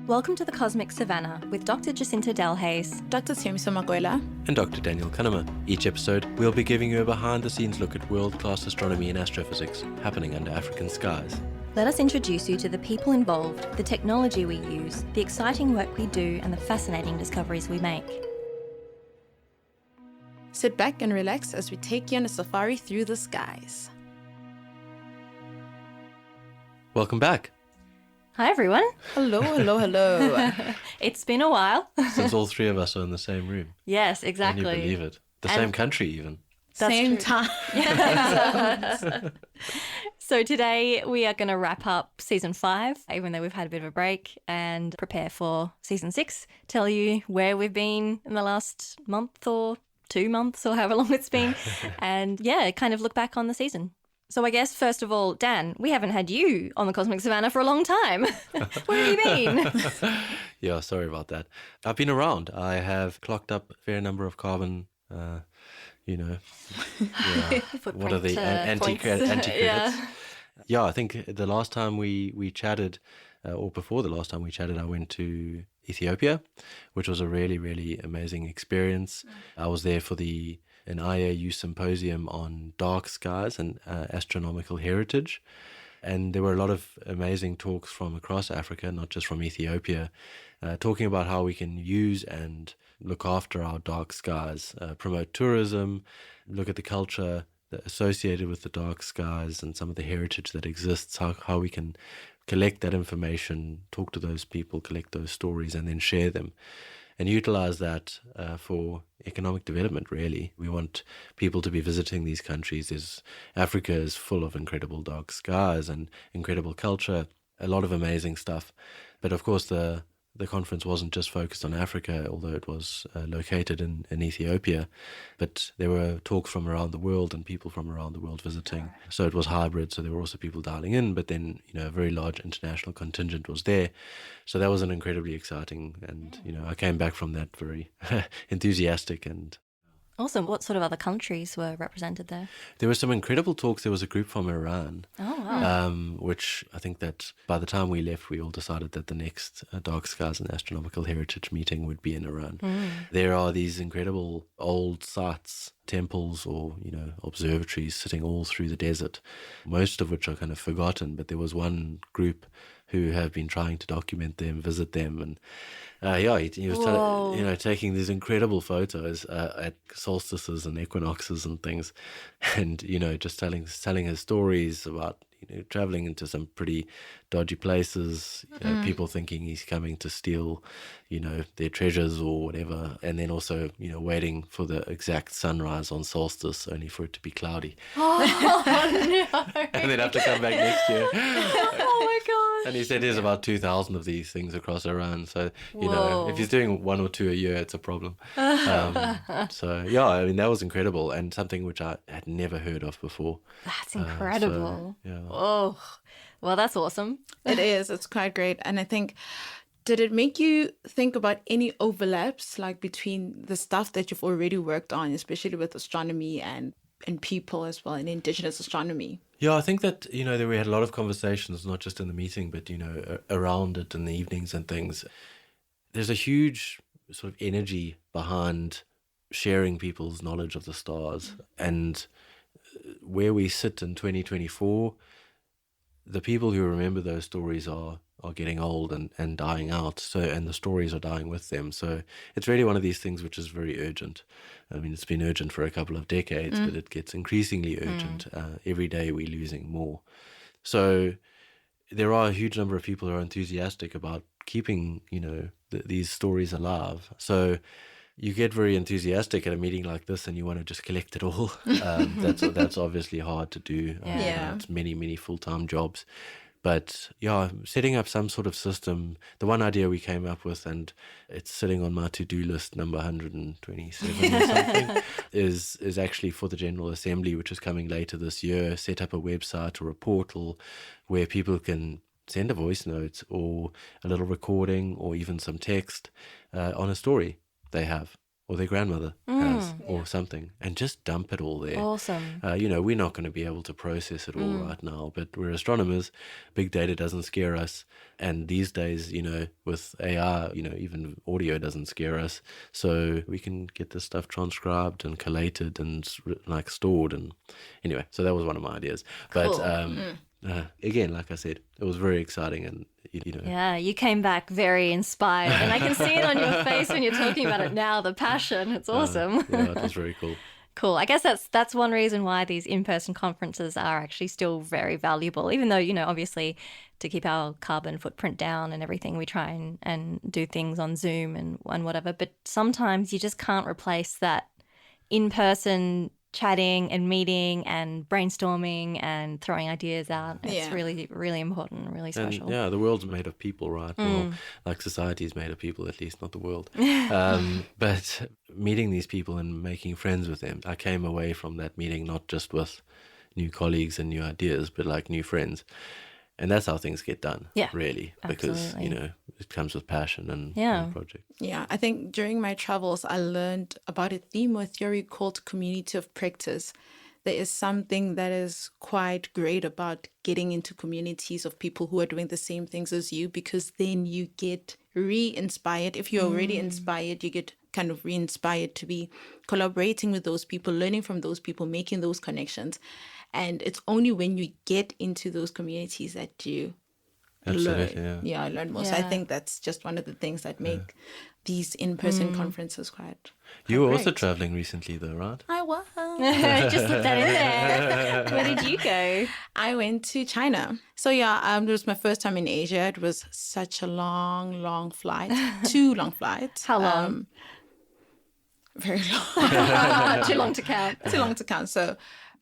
Welcome to the Cosmic Savannah with Dr. Jacinta Dr. Tshia and Dr. Daniel Kunnema. Each episode, we'll be giving you a behind-the-scenes look at world-class astronomy and astrophysics happening under African skies. Let us introduce you to the people involved, the technology we use, the exciting work we do, and the fascinating discoveries we make. Sit back and relax as we take you on a safari through the skies. Welcome back. Hi everyone. Hello, hello, hello. It's been a while. Since all three of us are in the same room. Yes, exactly. Can you believe it? The same country even. Same true. time. So today we are going to wrap up season 5, even though we've had a bit of a break, and prepare for season 6, tell you where we've been in the last month or 2 months or however long it's been, and kind of look back on the season. So I guess, first of all, Dan, we haven't had you on the Cosmic Savannah for a long time. Where have you been? Yeah, sorry about that. I've been around. I have clocked up a fair number of carbon, what are the anti-credits? Yeah, I think the last time we chatted, or before the last time we chatted, I went to Ethiopia, which was a really, really amazing experience. I was there for an IAU symposium on dark skies and astronomical heritage. And there were a lot of amazing talks from across Africa, not just from Ethiopia, talking about how we can use and look after our dark skies, promote tourism, look at the culture associated with the dark skies and some of the heritage that exists, how we can collect that information, talk to those people, collect those stories, and then share them. And utilize that for economic development, really. We want people to be visiting these countries. Africa is full of incredible dark skies and incredible culture, a lot of amazing stuff. But of course, the conference wasn't just focused on Africa, although it was located in Ethiopia. But there were talks from around the world and people from around the world visiting. So it was hybrid, so there were also people dialing in, but then, a very large international contingent was there. So that was an incredibly exciting, and, I came back from that very enthusiastic and... Awesome. What sort of other countries were represented there? There were some incredible talks. There was a group from Iran, which I think that by the time we left, we all decided that the next Dark Skies and Astronomical Heritage meeting would be in Iran. There are these incredible old sites, temples or, observatories sitting all through the desert, most of which are kind of forgotten. But there was one group who have been trying to document them, visit them, and he was taking these incredible photos at solstices and equinoxes and things, and just telling his stories about traveling into some pretty dodgy places, people thinking he's coming to steal, their treasures or whatever, and then also waiting for the exact sunrise on solstice, only for it to be cloudy. Oh no! And then have to come back next year. Oh my gosh! And he said there's about 2,000 of these things across Iran. So, if he's doing 1 or 2 a year, it's a problem. That was incredible and something which I had never heard of before. That's incredible. Yeah. Oh, well, that's awesome. It is. It's quite great. And I think, did it make you think about any overlaps, like between the stuff that you've already worked on, especially with astronomy and people as well, and indigenous astronomy? Yeah, I think that, we had a lot of conversations, not just in the meeting, but, around it in the evenings and things. There's a huge sort of energy behind sharing people's knowledge of the stars. And where we sit in 2024, the people who remember those stories are getting old and dying out. So, and the stories are dying with them. So it's really one of these things which is very urgent. I mean, it's been urgent for a couple of decades, but it gets increasingly urgent. Every day we're losing more. So there are a huge number of people who are enthusiastic about keeping, these stories alive. So you get very enthusiastic at a meeting like this and you want to just collect it all. That's obviously hard to do. It's many, many full-time jobs. But setting up some sort of system, the one idea we came up with, and it's sitting on my to-do list, number 127 or something, is actually for the General Assembly, which is coming later this year, set up a website or a portal where people can send a voice note or a little recording or even some text on a story they have. or their grandmother has, or something, and just dump it all there. Awesome. We're not going to be able to process it all right now, but we're astronomers. Big data doesn't scare us. And these days, with AI, even audio doesn't scare us. So we can get this stuff transcribed and collated and stored. And anyway, so that was one of my ideas. Cool. But again, like I said, it was very exciting, and Yeah, you came back very inspired, and I can see it on your face when you're talking about it now, the passion. It's awesome. Yeah, it was very cool. Cool. I guess that's one reason why these in-person conferences are actually still very valuable, even though, obviously to keep our carbon footprint down and everything, we try and do things on Zoom and whatever. But sometimes you just can't replace that in-person chatting and meeting and brainstorming and throwing ideas out. It's really, really important and really special. And, yeah, the world's made of people, right? Well, like society is made of people, at least, not the world. But meeting these people and making friends with them, I came away from that meeting not just with new colleagues and new ideas, but like new friends. And that's how things get done, really, because, it comes with passion and project. Yeah, I think during my travels, I learned about a theme or theory called community of practice. There is something that is quite great about getting into communities of people who are doing the same things as you, because then you get re-inspired. If you're already inspired, you get kind of re-inspired to be collaborating with those people, learning from those people, making those connections. And it's only when you get into those communities that you learn. Yeah, I learn more. So I think that's just one of the things that make these in-person conferences quite You were great. also traveling recently, though, right? I was. Just slipped that in there. Where did you go? I went to China. So it was my first time in Asia. It was such a long flight. 2 long flights. How long? Very long. Too long to count. Too long to count.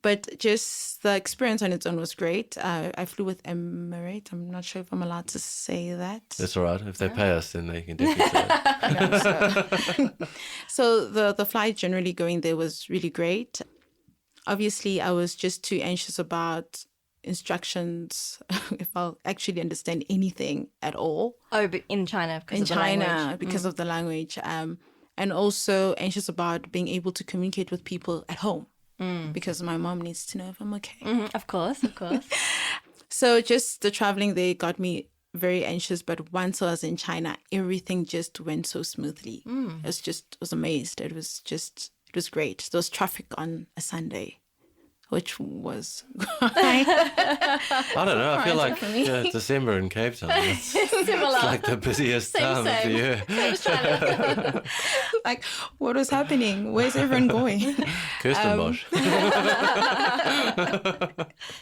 But just the experience on its own was great. I flew with Emirates. I'm not sure if I'm allowed to say that. That's all right. If they pay us, then they can definitely say it. So the flight generally going there was really great. Obviously, I was just too anxious about instructions, if I'll actually understand anything at all. Oh, but in China because of the language. Because of the language. And also anxious about being able to communicate with people at home. Because my mom needs to know if I'm okay. Of course. So just the traveling there got me very anxious. But once I was in China, everything just went so smoothly. I was amazed. It was great. There was traffic on a Sunday, which was I don't know. I feel like December in Cape Town. It's like the busiest time of the year. Like, what was happening? Where's everyone going? Kirstenbosch.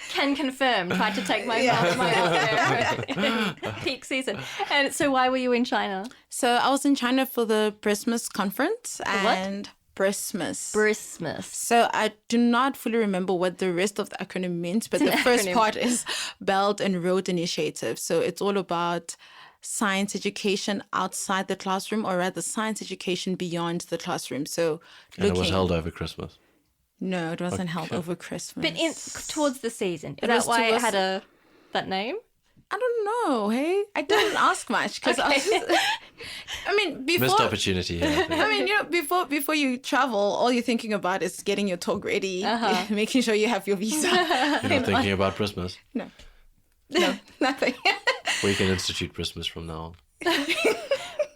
Can confirm. Tried to take my there. Peak season. And so why were you in China? So I was in China for the Christmas conference. What? Christmas. So I do not fully remember what the rest of the acronym means, but the first part is Belt and Road Initiative. So it's all about science education outside the classroom, or rather science education beyond the classroom. So And it was held over Christmas. No, it wasn't held over Christmas. But towards the season. Is that why it had that name? I don't know. Hey, I didn't ask much because before Missed opportunity here. I mean, before you travel, all you're thinking about is getting your talk ready, making sure you have your visa. You're not thinking about Christmas? No, nothing. We can institute Christmas from now on.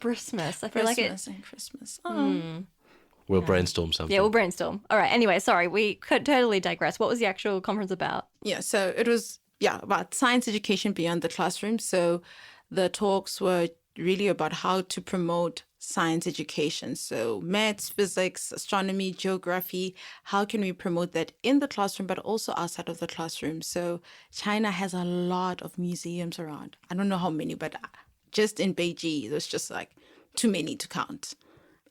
Christmas. I feel like it. Christmas. We'll brainstorm something. Yeah, we'll brainstorm. All right. Anyway, sorry, we could totally digress. What was the actual conference about? Yeah, so it was about science education beyond the classroom. So the talks were really about how to promote science education. So maths, physics, astronomy, geography, how can we promote that in the classroom, but also outside of the classroom? So China has a lot of museums around. I don't know how many, but just in Beijing, there's just like too many to count.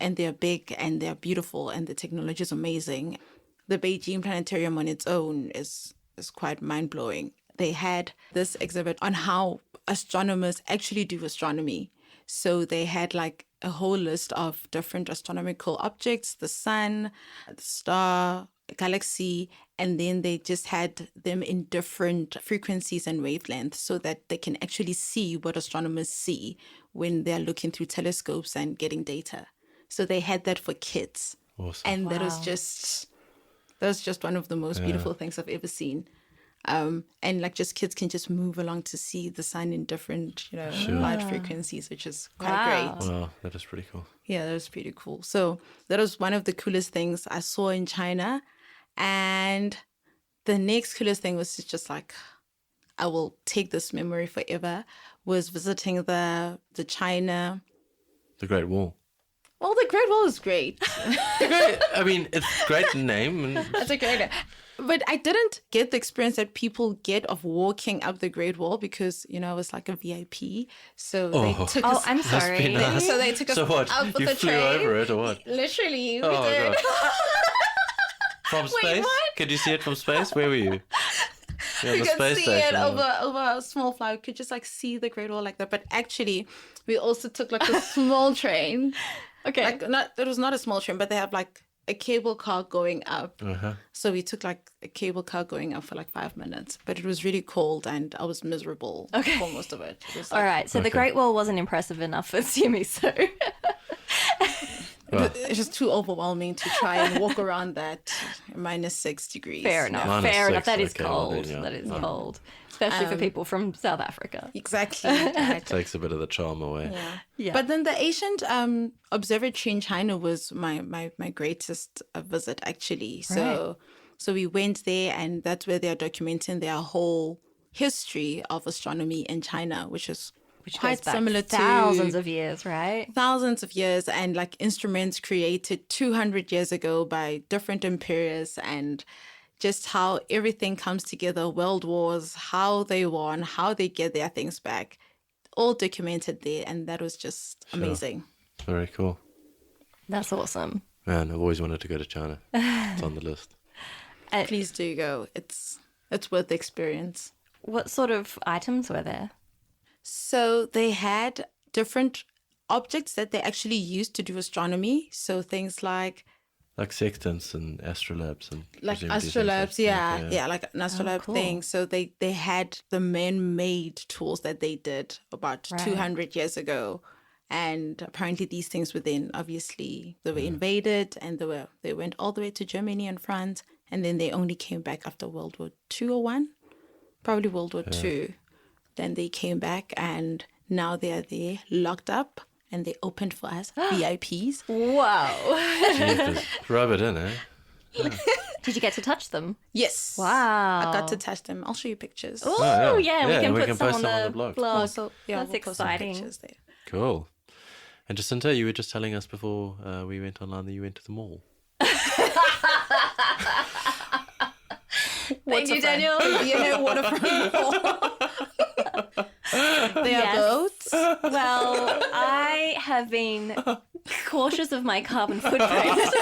And they're big and they're beautiful and the technology is amazing. The Beijing Planetarium on its own is quite mind-blowing. They had this exhibit on how astronomers actually do astronomy. So they had like a whole list of different astronomical objects, the sun, the star, galaxy, and then they just had them in different frequencies and wavelengths so that they can actually see what astronomers see when they're looking through telescopes and getting data. So they had that for kids. Awesome. And that was Wow. just one of the most beautiful things I've ever seen. And like just kids can just move along to see the sun in different, light frequencies, which is quite Wow. great. Wow, that is pretty cool. Yeah, that was pretty cool. So that was one of the coolest things I saw in China. And the next coolest thing was just like, I will take this memory forever, was visiting the China. The Great Wall. Well, the Great Wall is great. I mean, it's a great name. And That's a great. But I didn't get the experience that people get of walking up the Great Wall because, it was like a VIP. So they took Oh, us. I'm must sorry. be nice. So they took us So what? out with You the flew train. over it or what? Literally, we Oh, did. God. From space? what? Could you see it from space? Where were you? You're on You the could space see station. it over a small flower. You could just like see the Great Wall like that. But actually, we also took like a small train. Okay. Like it was not a small train, but they have like a cable car going up. Uh-huh. So we took like a cable car going up for like 5 minutes. But it was really cold and I was miserable for most of it. It was All like, right. So the Great Wall wasn't impressive enough for Simi, so. It's just too overwhelming to try and walk around that -6 degrees. Fair enough. Minus Fair enough. 6, That is okay, well cold. then, yeah. That is cold. Especially for people from South Africa. Exactly. Right. Takes a bit of the charm away. Yeah. But then the ancient observatory in China was my greatest visit, actually. So we went there, and that's where they are documenting their whole history of astronomy in China, which is quite goes back similar thousands to of years, right? thousands of years, and like instruments created 200 years ago by different emperors, and just how everything comes together, world wars, how they won, how they get their things back, all documented there. And that was just amazing. Very cool. That's awesome. Man, I've always wanted to go to China. It's on the list. Please do go. It's worth the experience. What sort of items were there? So they had different objects that they actually used to do astronomy. So things like Sextants and astrolabes and like presumably things astrolabes, like that, like an astrolabe cool. thing. So they had the man-made tools that they did about Right. 200 years ago, and apparently these things were then obviously they were invaded, and they went all the way to Germany and France, and then they only came back after World War II or one, probably World War II. Then they came back, and now they are there locked up. And they opened for us, VIPs. Wow. Jeepers. Rub it in, eh? Did you get to touch them? Yes. Wow. I got to touch them. I'll show you pictures. Oh, yeah. yeah. Yeah, We we can can put post some on them the on the blog. blog. Also, yeah, That's we'll post some exciting. pictures there. Cool. And Jacinta, you were just telling us before we went online that you went to the mall. Thank you, Daniel. Vienna waterfront mall. They are Yes. boats. Well, I have been cautious of my carbon footprint.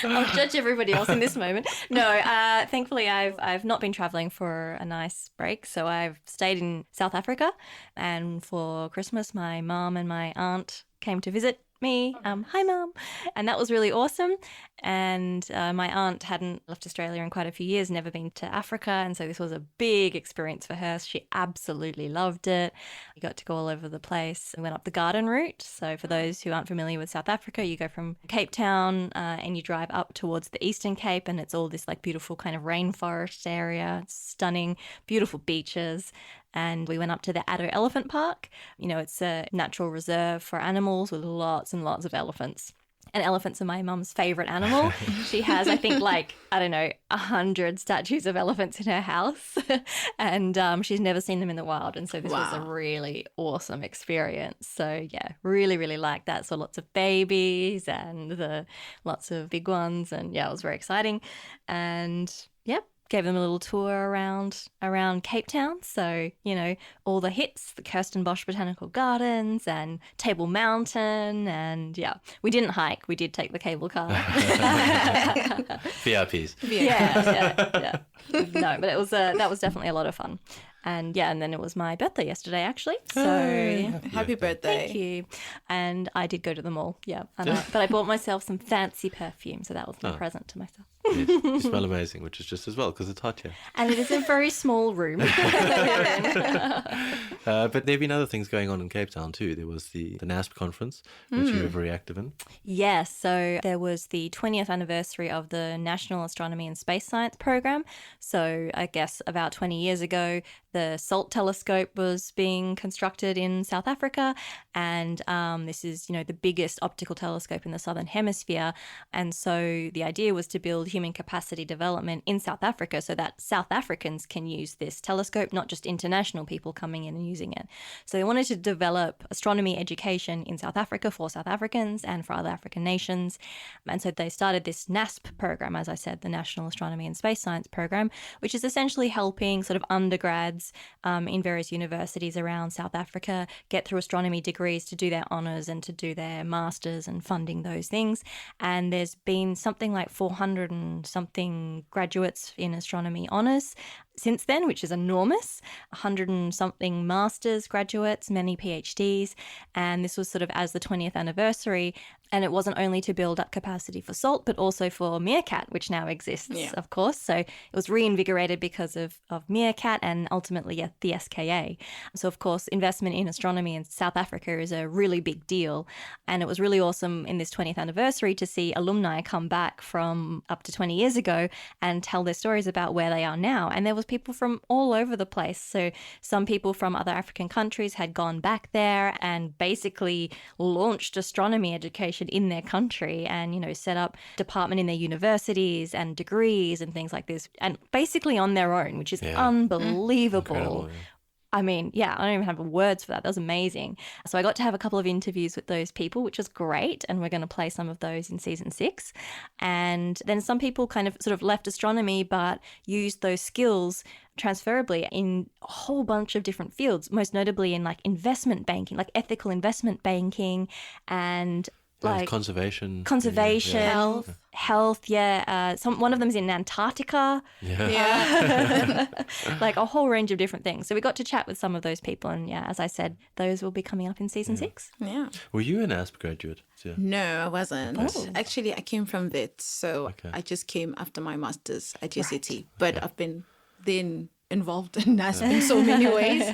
I'll judge everybody else in this moment. No, thankfully I've not been traveling for a nice break, so I've stayed in South Africa, and for Christmas my mum and my aunt came to visit me. Hi, Mum. And that was really awesome. And my aunt hadn't left Australia in quite a few years, never been to Africa. And so this was a big experience for her. She absolutely loved it. We got to go all over the place. We went up the garden route. So for those who aren't familiar with South Africa, you go from Cape Town and you drive up towards the Eastern Cape, and it's all this like beautiful kind of rainforest area. It's stunning, beautiful beaches. And we went up to the Addo Elephant Park. You know, it's a natural reserve for animals with lots and lots of elephants. And elephants are my mum's favourite animal. She has, I think, 100 statues of elephants in her house. And she's never seen them in the wild. And so this was a really awesome experience. So, yeah, really, really liked that. So lots of babies and lots of big ones. And, yeah, it was very exciting. And, yep. Gave them a little tour around Cape Town. So, you know, all the hits, the Kirstenbosch Botanical Gardens and Table Mountain. And yeah, we didn't hike. We did take the cable car. VIPs. Yeah. No, but that was definitely a lot of fun. And yeah, and then it was my birthday yesterday, actually. So Happy birthday. thank you. And I did go to the mall. Yeah. But I bought myself some fancy perfume. So that was my present to myself. Yes, you smell amazing, which is just as well because it's hot here. And it is a very small room. But there have been other things going on in Cape Town too. There was the NASP conference, which you were very active in. Yes, so there was the 20th anniversary of the National Astronomy and Space Science Program. So I guess about 20 years ago, the SALT telescope was being constructed in South Africa. And this is, the biggest optical telescope in the Southern Hemisphere. And so the idea was to build human capacity development in South Africa so that South Africans can use this telescope, not just international people coming in and using it. So they wanted to develop astronomy education in South Africa for South Africans and for other African nations. And so they started this NASP program, as I said, the National Astronomy and Space Science Program, which is essentially helping sort of undergrads in various universities around South Africa get through astronomy degrees to do their honours and to do their masters and funding those things. And there's been something like 400 and something graduates in astronomy honours since then, which is enormous. 100 and something masters graduates, many PhDs. And this was sort of as the 20th anniversary. And it wasn't only to build up capacity for SALT, but also for Meerkat, which now exists, of course. So it was reinvigorated because of Meerkat and ultimately the SKA. So, of course, investment in astronomy in South Africa is a really big deal. And it was really awesome in this 20th anniversary to see alumni come back from up to 20 years ago and tell their stories about where they are now. And there was people from all over the place. So some people from other African countries had gone back there and basically launched astronomy education in their country and, set up department in their universities and degrees and things like this, and basically on their own, which is unbelievable. Incredible, yeah. I mean, I don't even have words for that. That was amazing. So I got to have a couple of interviews with those people, which was great. And we're going to play some of those in season 6. And then some people kind of sort of left astronomy, but used those skills transferably in a whole bunch of different fields, most notably in like investment banking, like ethical investment banking and like conservation, health. One of them's in Antarctica. Like a whole range of different things. So we got to chat with some of those people, and as I said, those will be coming up in season 6. Yeah. Were you an ASP graduate? Yeah. No, I wasn't. Actually, I came from VET, so I just came after my master's at UCT. But I've been then involved in NASP in so many ways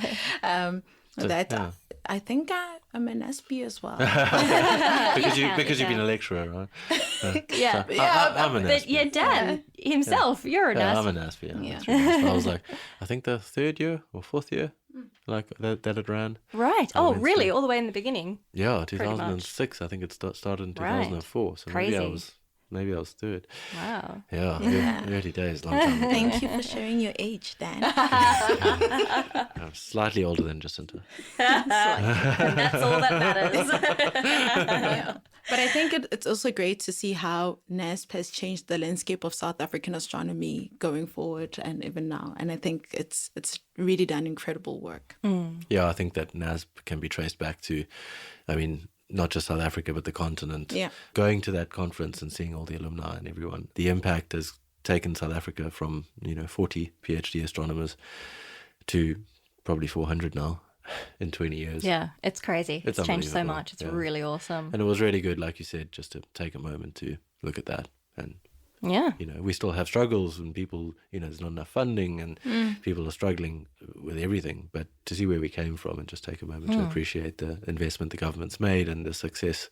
I think I'm an SP as well. because you've been a lecturer, right? I'm an SP. But Dan himself, you're an SP. I'm an SP, yeah. Really I was like, I think the 3rd year or 4th year, like that it ran. Right. Oh, really? All the way in the beginning? Yeah, 2006. I think it started in 2004. So Crazy. Maybe I was 3rd. Wow. Yeah. Early days, long time ago. Thank you for sharing your age, Dan. I'm slightly older than Jacinta. And that's all that matters. But I think it's also great to see how NASP has changed the landscape of South African astronomy going forward and even now. And I think it's really done incredible work. Yeah, I think that NASP can be traced back to, not just South Africa, but the continent. Yeah. Going to that conference and seeing all the alumni and everyone, the impact has taken South Africa from, 40 PhD astronomers to probably 400 now in 20 years. Yeah, it's crazy. It's changed so unbelievable. much. It's really awesome. And it was really good, like you said, just to take a moment to look at that. And, we still have struggles and people, there's not enough funding and people are struggling with everything. But to see where we came from and just take a moment to appreciate the investment the government's made and the success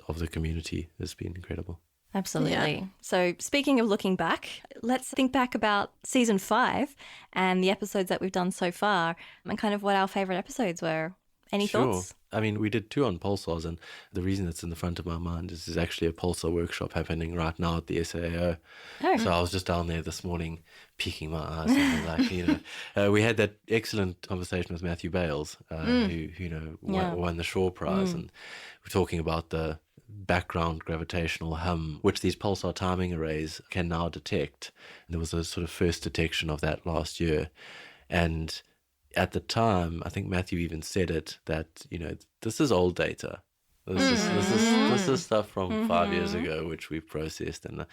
of the community has been incredible. Absolutely. Yeah. So speaking of looking back, let's think back about season 5 and the episodes that we've done so far and kind of what our favourite episodes were. Any thoughts? We did 2 on pulsars, and the reason it's in the front of my mind is there's actually a pulsar workshop happening right now at the SAO. Oh. So I was just down there this morning, peeking my eyes, and we had that excellent conversation with Matthew Bales, who won the Shaw Prize, and we're talking about the background gravitational hum, which these pulsar timing arrays can now detect. And there was a sort of first detection of that last year, and at the time, I think Matthew even said it, that, this is old data. This is stuff from 5 years ago, which we've processed. And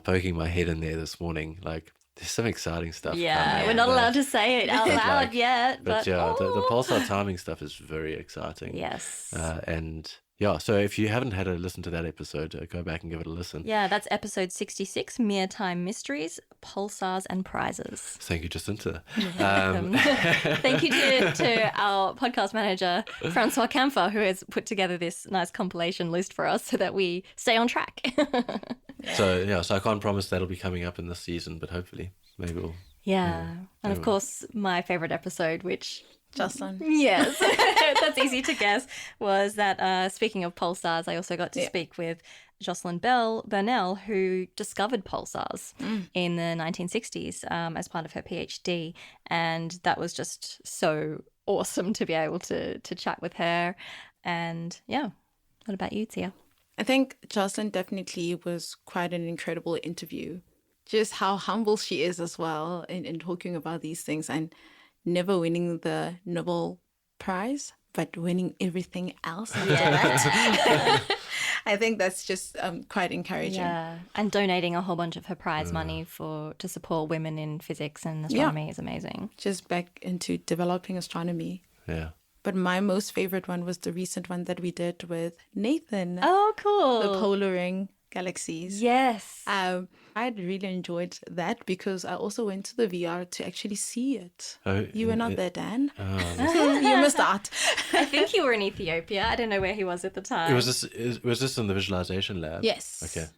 poking my head in there this morning, like, there's some exciting stuff. Yeah, we're not allowed to say it out loud yet. But the pulsar timing stuff is very exciting. Yes. And Yeah, so if you haven't had a listen to that episode, go back and give it a listen. Yeah, that's episode 66, Mere Time Mysteries, Pulsars and Prizes. Thank you, Jacinta. Thank you to our podcast manager, Francois Camphor, who has put together this nice compilation list for us so that we stay on track. So I can't promise that'll be coming up in this season, but hopefully maybe we'll... Yeah. And of course, my favourite episode, which... Jocelyn. Yes, that's easy to guess, was that speaking of pulsars, I also got to speak with Jocelyn Burnell, who discovered pulsars in the 1960s as part of her PhD. And that was just so awesome to be able to chat with her. And yeah, what about you, Tshia? I think Jocelyn definitely was quite an incredible interview. Just how humble she is as well in talking about these things, and never winning the Nobel Prize, but winning everything else after that. I think that's just quite encouraging. Yeah, and donating a whole bunch of her prize money to support women in physics and astronomy is amazing. Just back into developing astronomy. Yeah. But my most favorite one was the recent one that we did with Nathan. Oh, cool. The polar ring galaxies. Yes. I'd really enjoyed that because I also went to the VR to actually see it. Oh, You were not there, Dan. Oh, You missed out. I think you were in Ethiopia. I don't know where he was at the time. was this in the visualization lab? Yes. Okay.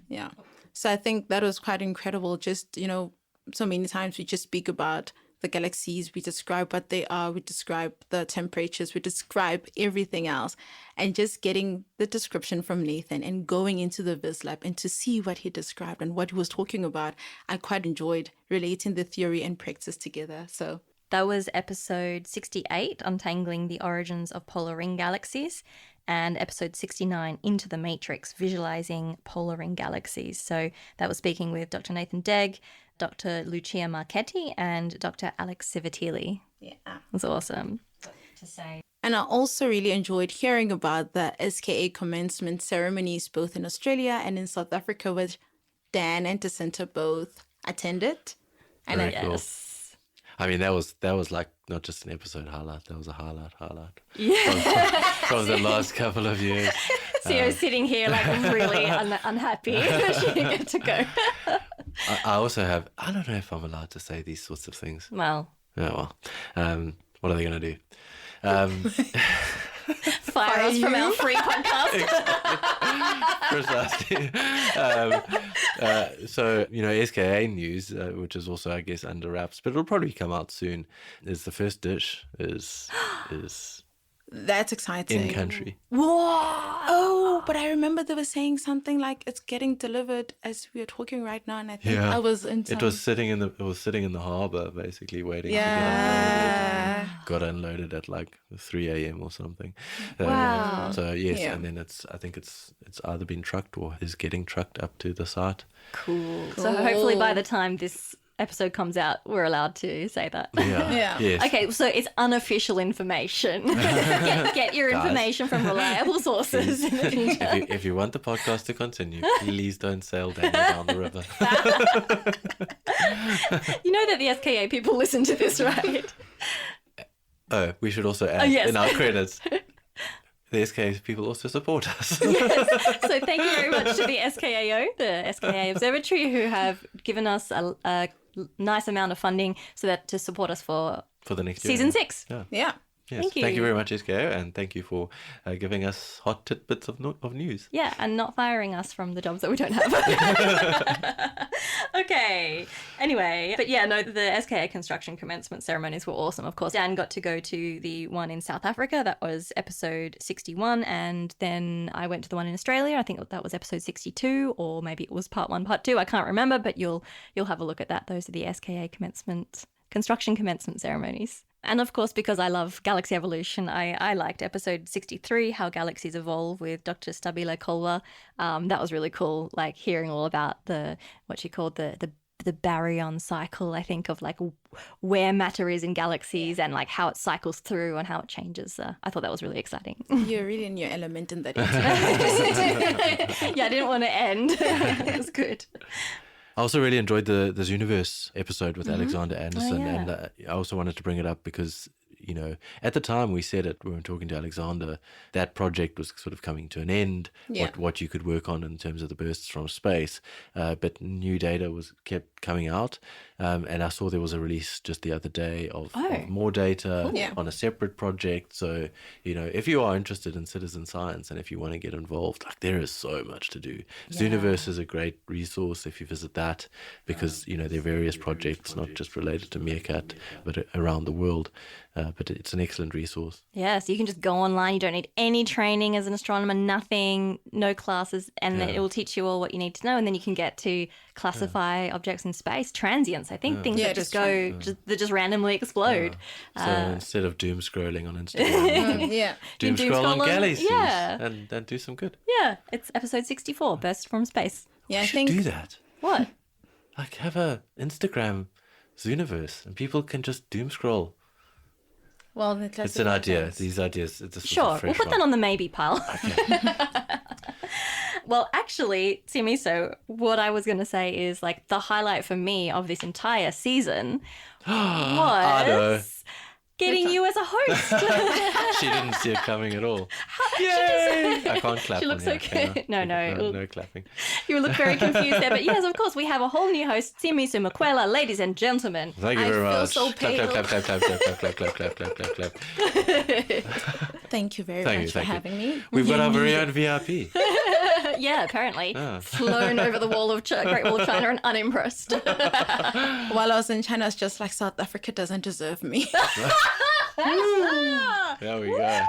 Yeah. So I think that was quite incredible. Just, so many times we just speak about the galaxies, we describe what they are, we describe the temperatures, we describe everything else. And just getting the description from Nathan and going into the Viz Lab and to see what he described and what he was talking about, I quite enjoyed relating the theory and practice together. So that was episode 68, Untangling the Origins of Polar Ring Galaxies, and episode 69, Into the Matrix, Visualizing Polar Ring Galaxies. So that was speaking with Dr. Nathan Degg, Dr. Lucia Marchetti, and Dr. Alex Civatili. yeah. It was awesome to say. And I also really enjoyed hearing about the SKA commencement ceremonies both in Australia and in South Africa, which Dan and Jacinta both attended. And Very cool. Yes. I mean, that was like not just an episode highlight, that was a highlight. Yeah. From the last couple of years. Theo's sitting here like really unhappy that she didn't get to go. I also have, I don't know if I'm allowed to say these sorts of things. Well. Oh, well. What are they going to do? Fire us from our free podcast. Precisely. So, SKA news, which is also, I guess, under wraps, but it'll probably come out soon, is the first dish is that's exciting. in country. Whoa! Oh, but I remember they were saying something like it's getting delivered as we are talking right now, and I think I was in some... It was sitting in the harbour, basically waiting to get unloaded. Got unloaded at like 3 a.m. or something. Wow. So yes, and then I think it's either been trucked or is getting trucked up to the site. Cool. So hopefully by the time this episode comes out, we're allowed to say that. Yeah. Yes. Okay, so it's unofficial information. Get your information from reliable sources in the future. If you want the podcast to continue, please don't sail down the river. You know that the SKA people listen to this, right? Oh, we should also add in our credits, the SKA people also support us. Yes. So thank you very much to the SKAO, the SKA Observatory, who have given us a nice amount of funding to support us for the next season 6. Yeah. Yes. Thank you. Thank you very much, SKO, and thank you for giving us hot tidbits of news. Yeah, and not firing us from the jobs that we don't have. Okay. Anyway, but yeah, no, the SKA construction commencement ceremonies were awesome. Of course, Dan got to go to the one in South Africa. That was episode 61. And then I went to the one in Australia. I think that was episode 62, or maybe it was part 1, part 2. I can't remember, but you'll have a look at that. Those are the SKA construction commencement ceremonies. And of course, because I love galaxy evolution, I liked episode 63, How Galaxies Evolve, with Dr. Stabile Kolwa. That was really cool, like hearing all about what she called the baryon cycle, I think, of like where matter is in galaxies and like how it cycles through and how it changes. I thought that was really exciting. You're really in your element in that interview. Yeah, I didn't want to end. It was good. I also really enjoyed this universe episode with Alexander Anderson, Oh, yeah. and I also wanted to bring it up because at the time we said it, when we were talking to Alexander, that project was sort of coming to an end, what you could work on in terms of the bursts from space. But new data kept coming out. And I saw there was a release just the other day of more data on a separate project. So, if you are interested in citizen science and if you want to get involved, there is so much to do. Zooniverse is a great resource if you visit that, because, there are various projects, not just related to meerkat, but around the world. But it's an excellent resource. Yeah, so you can just go online. You don't need any training as an astronomer, nothing, no classes, and it will teach you all what you need to know. And then you can get to classify objects in space, transients. I think things that that just randomly explode. So instead of doom scrolling on Instagram, doom scroll on galaxies and do some good. Yeah, it's episode 64, Burst from Space. Yeah, I think do that. What? Have a Instagram Zooniverse and people can just doom scroll. Well, it's an idea. These ideas. Sure, we'll put that on the maybe pile. Okay. Well, actually, Tsimiso, what I was going to say is the highlight for me of this entire season was getting you as a host. She didn't see it coming at all. Yay! I can't clap. She looks so good. No clapping. You look very confused there, but yes, of course, we have a whole new host, Tsimiso Makwela, ladies and gentlemen. Thank you very much. So clap, clap, clap, clap, clap, clap, clap, clap, clap, clap, clap. Thank you very much for having me. We've got our very own VIP. Yeah, apparently. Flown over the Great Wall of China and unimpressed. While I was in China, I was just like, South Africa doesn't deserve me. There we go.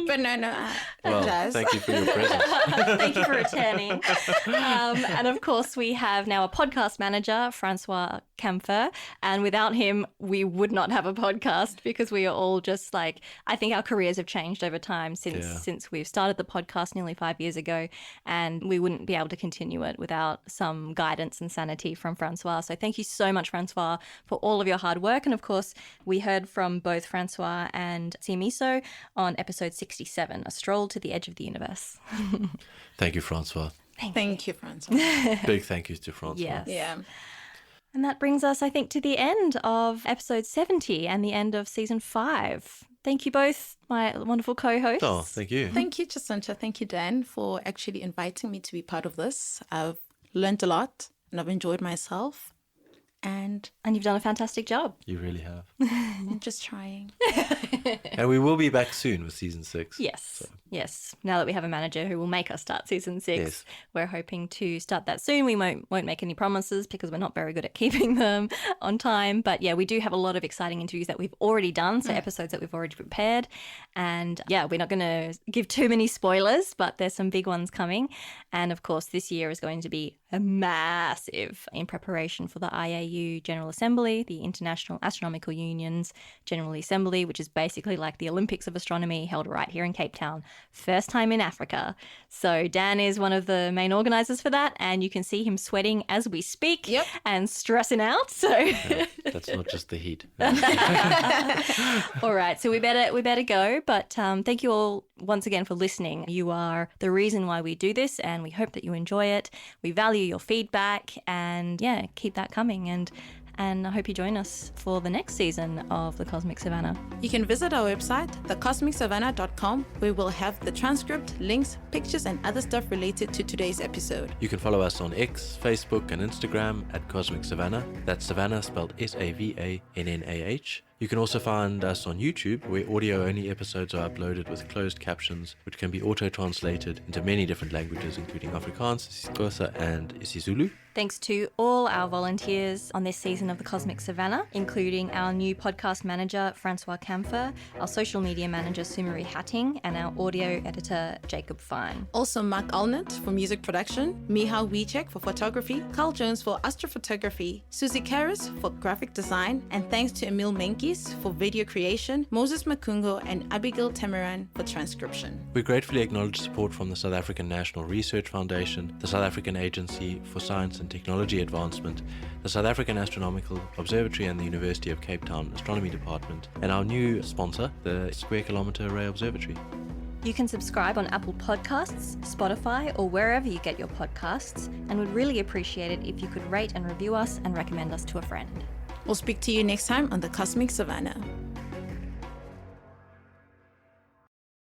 But no, well, does. Thank you for your presence. Thank you for returning. And of course, we have now a podcast manager, Francois Camphor. And without him, we would not have a podcast, because we are all just I think our careers have changed over time since we've started the podcast nearly 5 years ago. And we wouldn't be able to continue it without some guidance and sanity from Francois. So thank you so much, Francois, for all of your hard work. And of course, we heard from both Francois and Tsimiso on episode 67, A Stroll to the Edge of the Universe. Thank you, Francois. Thank you, Francois. Big thank yous to Francois. Yes. Yeah. And that brings us, I think, to the end of episode 70 and the end of season 5. Thank you both, my wonderful co-hosts. Oh, thank you. Thank you, Jacinta. Thank you, Dan, for actually inviting me to be part of this. I've learned a lot and I've enjoyed myself. And you've done a fantastic job. You really have. I'm just trying. And we will be back soon with season 6. Yes. Yes. Now that we have a manager who will make us start season 6, we're hoping to start that soon. We won't make any promises because we're not very good at keeping them on time. But yeah, we do have a lot of exciting interviews that we've already done, so episodes that we've already prepared. And yeah, we're not going to give too many spoilers, but there's some big ones coming. And of course, this year is going to be massive in preparation for the IAU General Assembly, the International Astronomical Union's General Assembly, which is basically like the Olympics of astronomy held right here in Cape Town. First time in Africa. So Dan is one of the main organisers for that, and you can see him sweating as we speak and stressing out. So that's not just the heat. All right, so we better go. But thank you all once again for listening. You are the reason why we do this, and we hope that you enjoy it. We value your feedback, and keep that coming. And I hope you join us for the next season of the Cosmic Savannah. You can visit our website, thecosmicsavannah.com, where we'll have the transcript, links, pictures, and other stuff related to today's episode. You can follow us on X, Facebook, and Instagram at Cosmic Savannah. That's Savannah spelled SAVANNAH. You can also find us on YouTube, where audio-only episodes are uploaded with closed captions, which can be auto-translated into many different languages, including Afrikaans, isiXhosa, and isiZulu. Thanks to all our volunteers on this season of the Cosmic Savannah, including our new podcast manager, Francois Camphor, our social media manager, Sumari Hatting, and our audio editor, Jacob Fine. Also Mark Alnett for music production, Mihal Wiecek for photography, Carl Jones for astrophotography, Susie Karras for graphic design, and thanks to Emil Menkes for video creation, Moses Makungo, and Abigail Tamaran for transcription. We gratefully acknowledge support from the South African National Research Foundation, the South African Agency for Science and Technology Advancement, the South African Astronomical Observatory and the University of Cape Town Astronomy Department, and our new sponsor, the Square Kilometre Array Observatory. You can subscribe on Apple Podcasts, Spotify, or wherever you get your podcasts, and would really appreciate it if you could rate and review us and recommend us to a friend. We'll speak to you next time on the Cosmic Savannah.